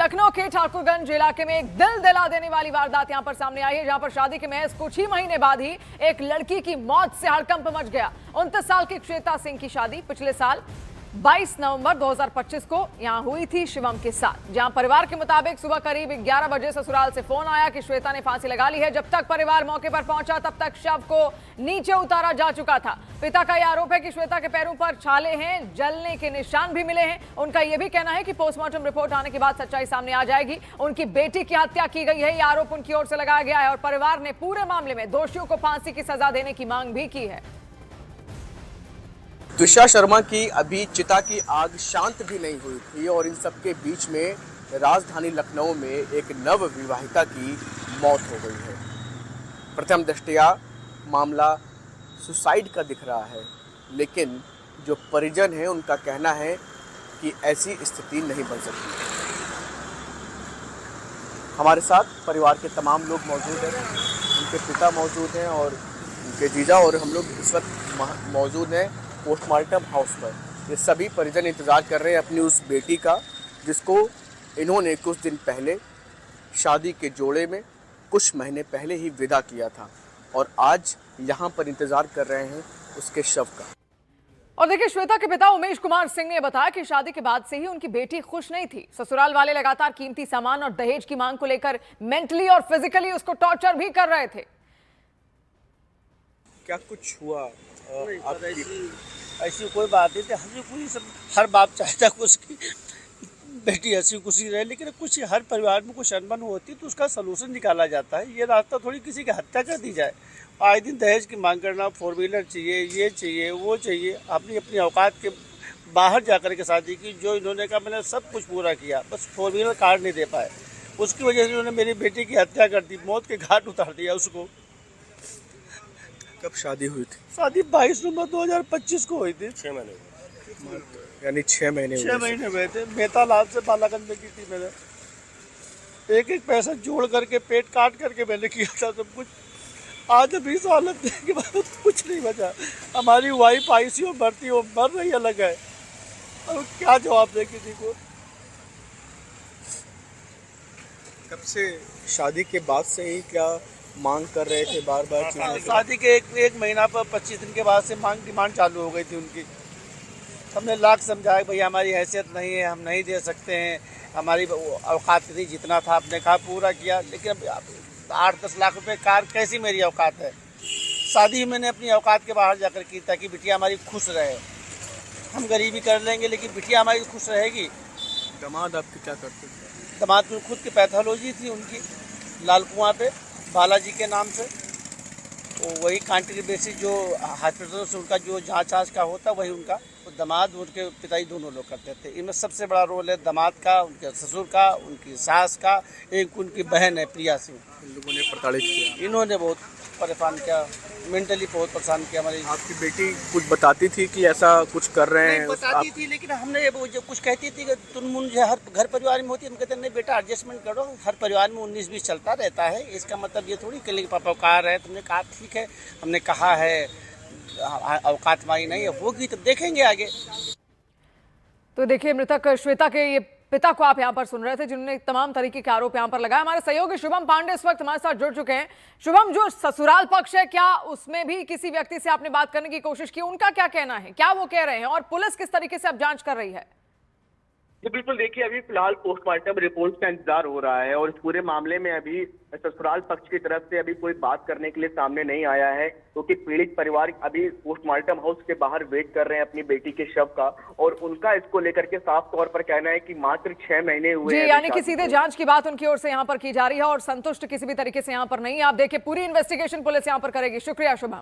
लखनऊ के ठाकुरगंज इलाके में एक दिल दिला देने वाली वारदात यहां पर सामने आई है, जहां पर शादी के महज कुछ ही महीने बाद ही एक लड़की की मौत से हड़कंप मच गया। 29 साल की श्वेता सिंह की शादी पिछले साल 22 नवंबर 2025 को यहां हुई थी शिवम के साथ, जहां परिवार के मुताबिक सुबह करीब 11 बजे ससुराल से फोन आया कि श्वेता ने फांसी लगा ली है। जब तक परिवार मौके पर पहुंचा तब तक शव को नीचे उतारा जा चुका था। पिता का यह आरोप है कि श्वेता के पैरों पर छाले हैं, जलने के निशान भी मिले हैं। उनका यह भी कहना है कि पोस्टमार्टम रिपोर्ट आने के बाद सच्चाई सामने आ जाएगी। उनकी बेटी की हत्या की गई है, यह आरोप उनकी ओर से लगाया गया है और परिवार ने पूरे मामले में दोषियों को फांसी की सजा देने की मांग भी की है। त्विषा शर्मा की अभी चिता की आग शांत भी नहीं हुई थी और इन सबके बीच में राजधानी लखनऊ में एक नव विवाहिता की मौत हो गई है। प्रथम दृष्टया मामला सुसाइड का दिख रहा है, लेकिन जो परिजन हैं उनका कहना है कि ऐसी स्थिति नहीं बन सकती। हमारे साथ परिवार के तमाम लोग मौजूद हैं, उनके पिता मौजूद हैं और उनके जीजा, और हम लोग इस वक्त मौजूद हैं पोस्टमार्टम हाउस पर। ये सभी परिजन इंतज़ार कर रहे हैं अपनी उस बेटी का, जिसको इन्होंने कुछ दिन पहले शादी के जोड़े में कुछ महीने पहले ही विदा किया था और आज यहाँ पर इंतज़ार कर रहे हैं उसके शव का। और देखिए, श्वेता के पिता उमेश कुमार सिंह ने बताया कि शादी के बाद से ही उनकी बेटी खुश नहीं थी। ससुराल वाले लगातार कीमती सामान और दहेज की मांग को लेकर मेंटली और फिजिकली उसको टॉर्चर भी कर रहे थे। क्या कुछ हुआ? ऐसी कोई बात नहीं थी। हंसी खुशी सब, हर बाप चाहता है उसकी बेटी हंसी खुशी रहे, लेकिन कुछ हर परिवार में कुछ अनबन होती है तो उसका सलूशन निकाला जाता है। ये रास्ता थोड़ी किसी की हत्या कर दी जाए। आए दिन दहेज की मांग करना, 4 व्हीलर चाहिए, ये चाहिए, वो चाहिए, अपनी अपनी औकात के बाहर जाकर के शादी की। जो इन्होंने कहा मैंने सब कुछ पूरा किया, बस 4 व्हीलर कार नहीं दे पाए। उसकी वजह से इन्होंने मेरी बेटी की हत्या कर दी, मौत के घाट उतार दिया उसको। कब शादी हुई थी? शादी 22 नवंबर 2025 को हुई थी। 6 महीने यानी 6 महीने 6 महीने हुए थे। मेहतालाल से बालागंज में की थी मैंने। एक एक पैसा जोड़ करके, पेट काट करके मैंने किया था सब कुछ। आज अभी इस हालत के बाद कुछ नहीं बचा। हमारी वाइफ आईसीयू में भर्ती हो, मर रही अलग है, और क्या जवाब दे किसी को। कब से शादी के बाद से ही क्या मांग कर रहे थे बार बार? शादी के एक महीना पर 25 दिन के बाद से डिमांड चालू हो गई थी उनकी। हमने लाख समझाया कि भैया हमारी हैसियत नहीं है, हम नहीं दे सकते हैं, हमारी औकात थी, जितना था आपने कहा पूरा किया, लेकिन अब 8-10 लाख रुपए कार कैसी मेरी औकात है। शादी मैंने अपनी औकात के बाहर जाकर की ताकि बिटिया हमारी खुश रहे। हम गरीबी कर लेंगे लेकिन बिटिया हमारी खुश रहेगी। दामाद आपके क्या करते थे? दामाद में खुद की पैथोलॉजी थी उनकी, लाल कुआं पे बालाजी के नाम से। तो वही कांट्री बेसिस जो हॉस्पिटल से उनका जो जाँच का होता वही उनका, तो दामाद उनके पिताजी दोनों लोग करते थे। इनमें सबसे बड़ा रोल है दामाद का, उनके ससुर का, उनकी सास का, एक उनकी बहन है प्रिया सिंह। इन लोगों ने प्रताड़ित किया, इन्होंने बहुत परेशान किया, मेंटली बहुत परेशान किया। हमारी आपकी बेटी कुछ बताती थी कि ऐसा कुछ कर रहे हैं? बताती थी, लेकिन हमने वो जो कुछ कहती थी कि तुम मुझे हर घर परिवार में होती है, हम कहते नहीं बेटा एडजस्टमेंट करो, हर परिवार में 19-20 चलता रहता है। इसका मतलब ये थोड़ी कि पापा कार है। तुमने कहा ठीक है, हमने कहा है औकात हमारी नहीं है, होगी तो देखेंगे आगे। तो देखिए, मृतक श्वेता के ये पिता को आप यहां पर सुन रहे थे, जिन्होंने तमाम तरीके के आरोप यहां पर लगाए। हमारे सहयोगी शुभम पांडे इस वक्त हमारे साथ जुड़ चुके हैं। शुभम, जो ससुराल पक्ष है, क्या उसमें भी किसी व्यक्ति से आपने बात करने की कोशिश की? उनका क्या कहना है, क्या वो कह रहे हैं, और पुलिस किस तरीके से अब जांच कर रही है? जी बिल्कुल, देखिए अभी फिलहाल पोस्टमार्टम रिपोर्ट का इंतजार हो रहा है और इस पूरे मामले में अभी ससुराल पक्ष की तरफ से अभी कोई बात करने के लिए सामने नहीं आया है, क्योंकि पीड़ित परिवार अभी पोस्टमार्टम हाउस के बाहर वेट कर रहे हैं अपनी बेटी के शव का, और उनका इसको लेकर के साफ तौर पर कहना है कि मात्र 6 महीने हुए हैं। यानी कि सीधे जांच की बात उनकी ओर से यहां पर की जा रही है और संतुष्ट किसी भी तरीके से यहां पर नहीं। आप देखिए, पूरी इन्वेस्टिगेशन पुलिस यहां पर करेगी। शुक्रिया शुभम।